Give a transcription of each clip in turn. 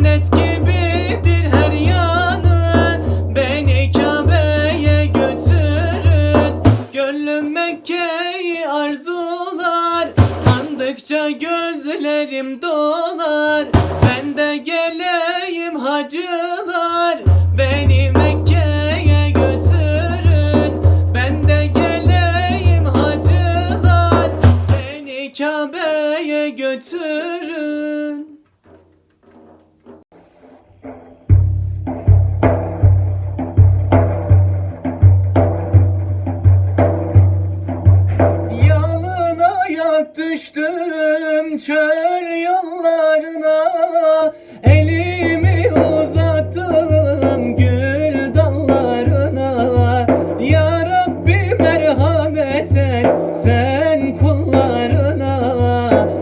Cennet gibidir her yanı, beni Kabe'ye götürün. Gönlüm Mekke'yi arzular, andıkça gözlerim dolar. Ben de geleyim hacılar, beni Mekke'ye götürün. Ben de geleyim hacılar, beni Kabe'ye götürün. Yalın ayak düştüm çöl yollarına, elimi uzattım gül dallarına. Ya Rabbi merhamet et sen kullarına,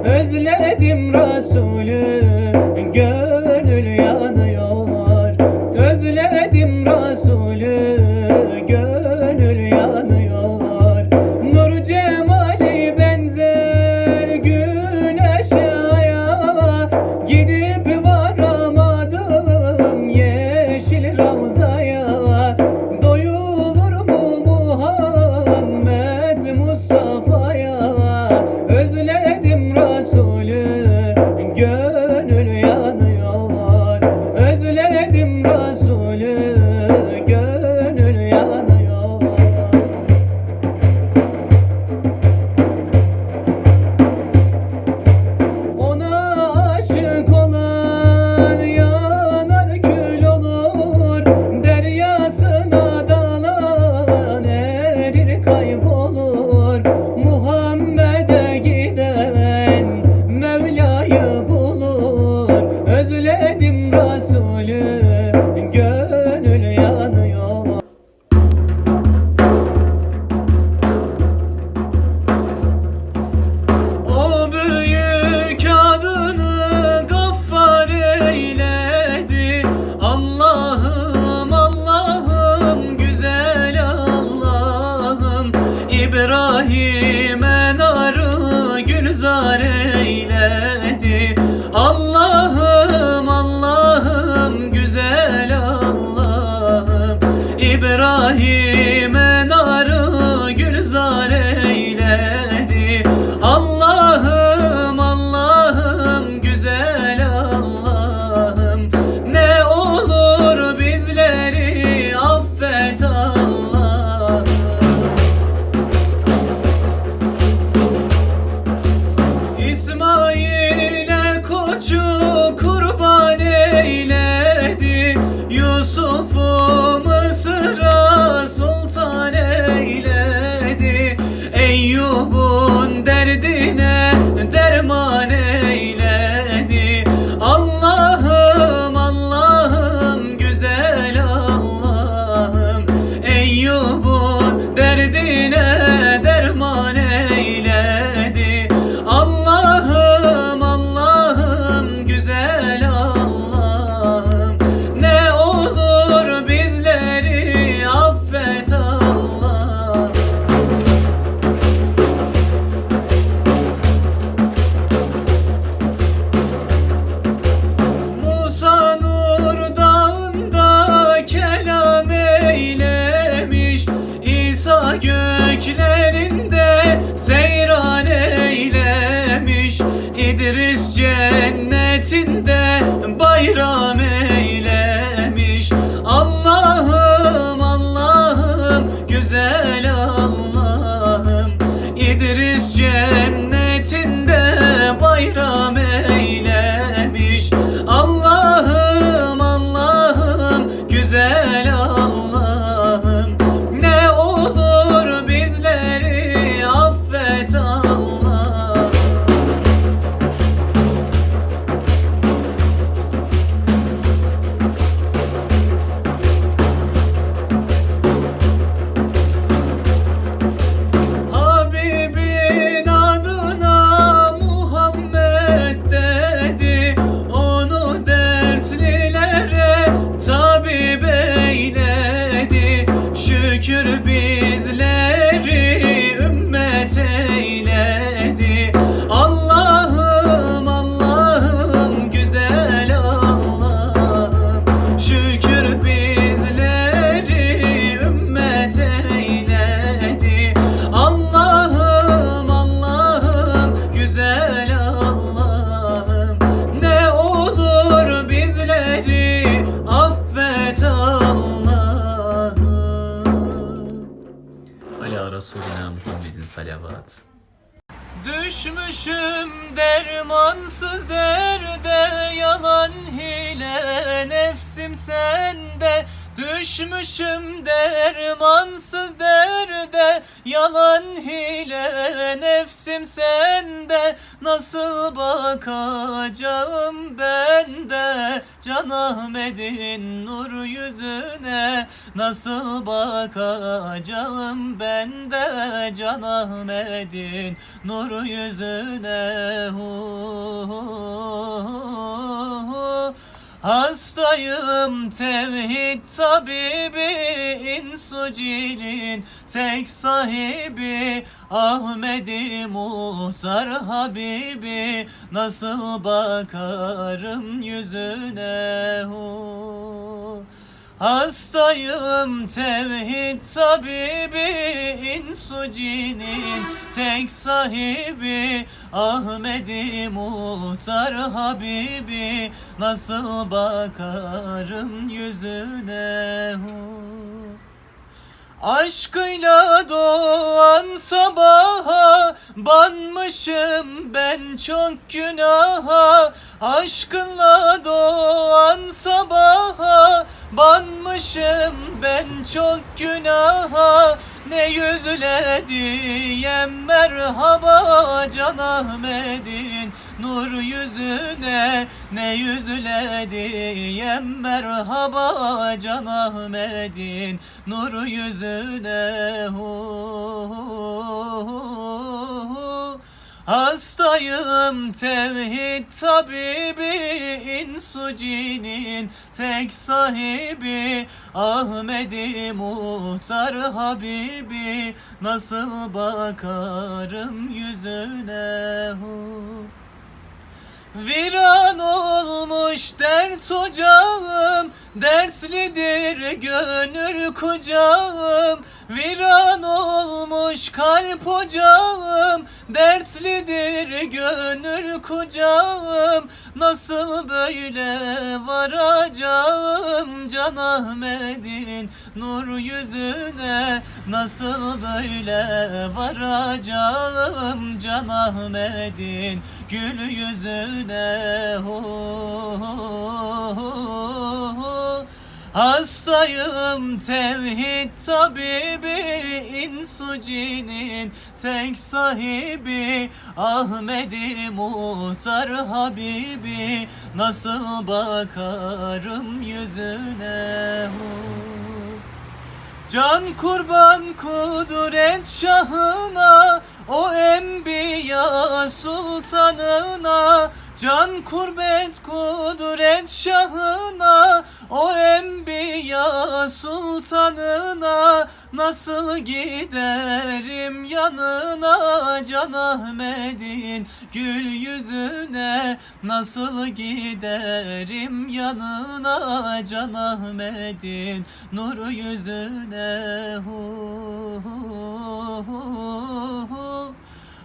özledim Resulü gönül yanıyor. Özledim Resulü gönül yanıyor. Nur cemali benzer güneşe aya, gidip varamadım yeşil ravzaya. Doyulur mu Muhammed Mustafa'ya, özledim Resulü gönül yanıyor. Özledim Resulü gönül yanıyor. Ona aşık olan yanar kül olur, deryasına dalan erir kaybolur. Muhammed'e giden Mevla'yı bulur. Özledim Resulü gönül yanıyor. O büyük adını Gaffar eyledi. Allah'ım Allah'ım güzel Allah'ım, İbrahim'e narı gülzar eyledi. Allah'ım Allah'ım güzel Allah'ım, İbrahim'e narı gülzar eyledi. Allah'ım Allah'ım güzel Allah'ım, ne olur bizleri affet Allah'ım. İsmail'e koçu kurban eyledi, Yusuf'u Mısır'a sultan eyledi. Eyyub'un derdine derman eyledi. Allah'ım Allah'ım güzel Allah'ım, Eyyub'un derdine derman eyledi. Allah'ım Allah'ım güzel Allah'ım, ne olur bizleri affet Allah'ım. Musa Nur Dağı'nda kelam eylemiş, İsa göklerinde seyran eylemiş. İdris cennetinde bayram eylemiş. Allah'ım Allah'ım güzel Allah'ım, İdris cennetinde bayram eylemiş. Allah'ım Allah'ım güzel Allah'ım, ne olur bizleri affet Allah'ım. Habibin adına Muhammed dedi, onu dertlilere tabip eyledi. Şükür bizleri ümmet eyledi. Allah'ım Allah'ım güzel Allah. Efendimizin salavat. Düşmüşüm dermansız derde, yalan hile nefsim sende. Düşmüşüm dermansız derde, yalan hile nefsim sende. Nasıl bakacağım ben de Can Ahmet'in nur yüzüne? Nasıl bakacağım ben de Can Ahmet'in nur yüzüne? Hastayım tevhid tabibi, İnsucil'in tek sahibi, Ahmedi Muhtar Habibi. Nasıl bakarım yüzüne? Hastayım tevhid tabibi, İnsucil'in tek sahibi, Ahmedi Muhtar Habibi. Nasıl bakarım yüzüne? Aşkıyla doğan sabaha banmışım ben çok günaha. Aşkınla doğan sabaha banmışım ben çok günaha. Ne yüzle diyem merhaba Can Ahmet'in nur yüzüne? Ne yüzle diyem merhaba Can Ahmet'in nur yüzüne? Hastayım tevhid tabibi, İnsucil'in tek sahibi, Ahmedi Muhtar Habibi. Nasıl bakarım yüzüne? Viran olmuş dert ocağım, dertlidir gönül kucağım. Viran olmuş kalp ocağım, dertlidir gönül kucağım. Nasıl böyle varacağım Can Ahmet'in nur yüzüne? Nasıl böyle varacağım Can Ahmet'in gül yüzüne? Hastayım tevhid tabibi, İnsucil'in tek sahibi, Ahmedi Muhtar Habibi. Nasıl bakarım yüzüne? Can kurban kudret şahına, o enbiya sultanına. Can kurbet kudret şahına, o enbiya sultanına. Nasıl giderim yanına Can Ahmet'in gül yüzüne? Nasıl giderim yanına Can Ahmet'in nur yüzüne?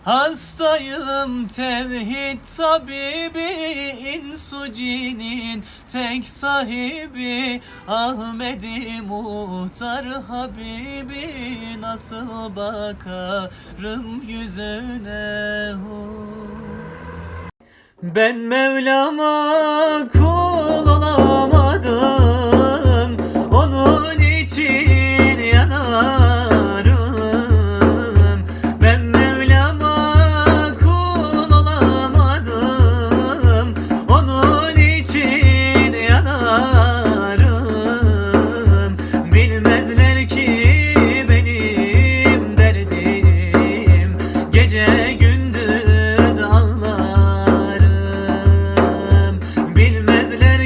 Hastayım tevhid tabibi, İnsucil'in tek sahibi, Ahmedi Muhtar Habibi. Nasıl bakarım yüzüne? Ben Mevlam'a kul olamadım, onun için yanarım. Ben Mevlam'a kul olamadım, onun için yanarım. Bilmezler ki benim derdim, gece gündüz ağlarım. Bilmezler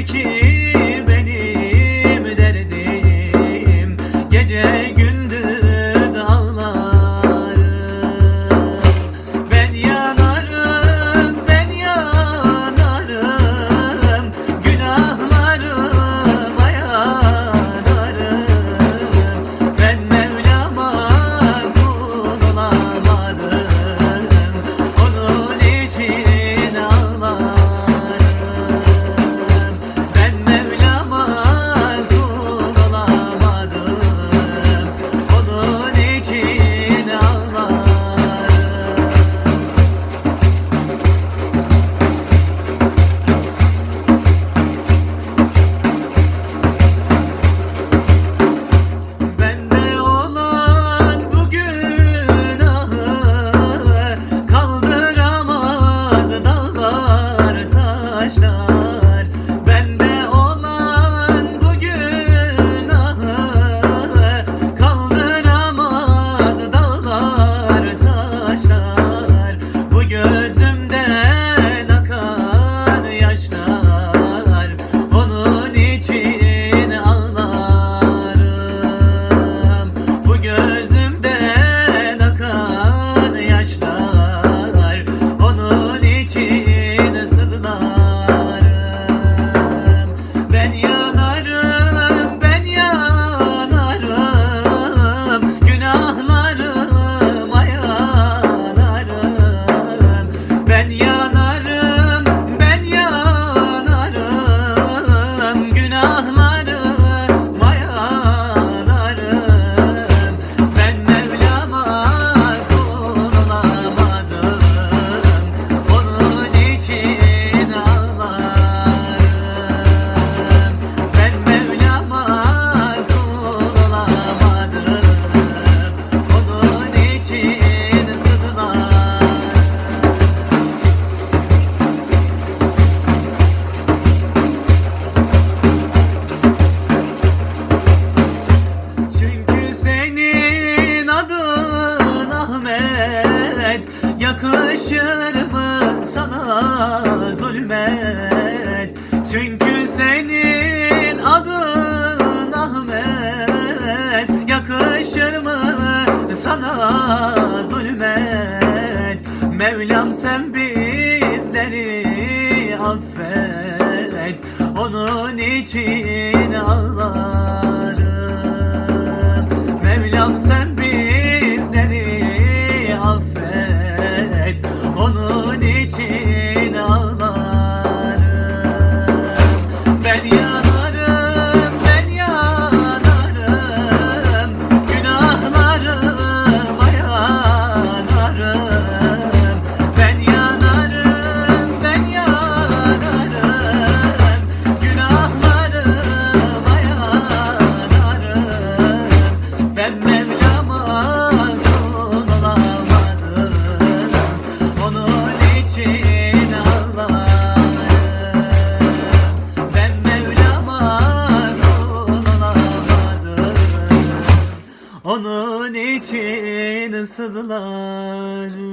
senin adın Ahmet, yakışır mı sana zulmet? Mevlam sen bizleri affet, onun için ağlarım. Mevlam sen bizleri affet, onun için ağlarım. Ben yanarım, ben yanarım, günahlarıma yanarım. Ben yanarım, ben yanarım, günahlarıma yanarım. Ben Mevlam'a kul olamadım, onun için ağlarım. Ben Mevlam'a kul olamadım, onun için sızlarım.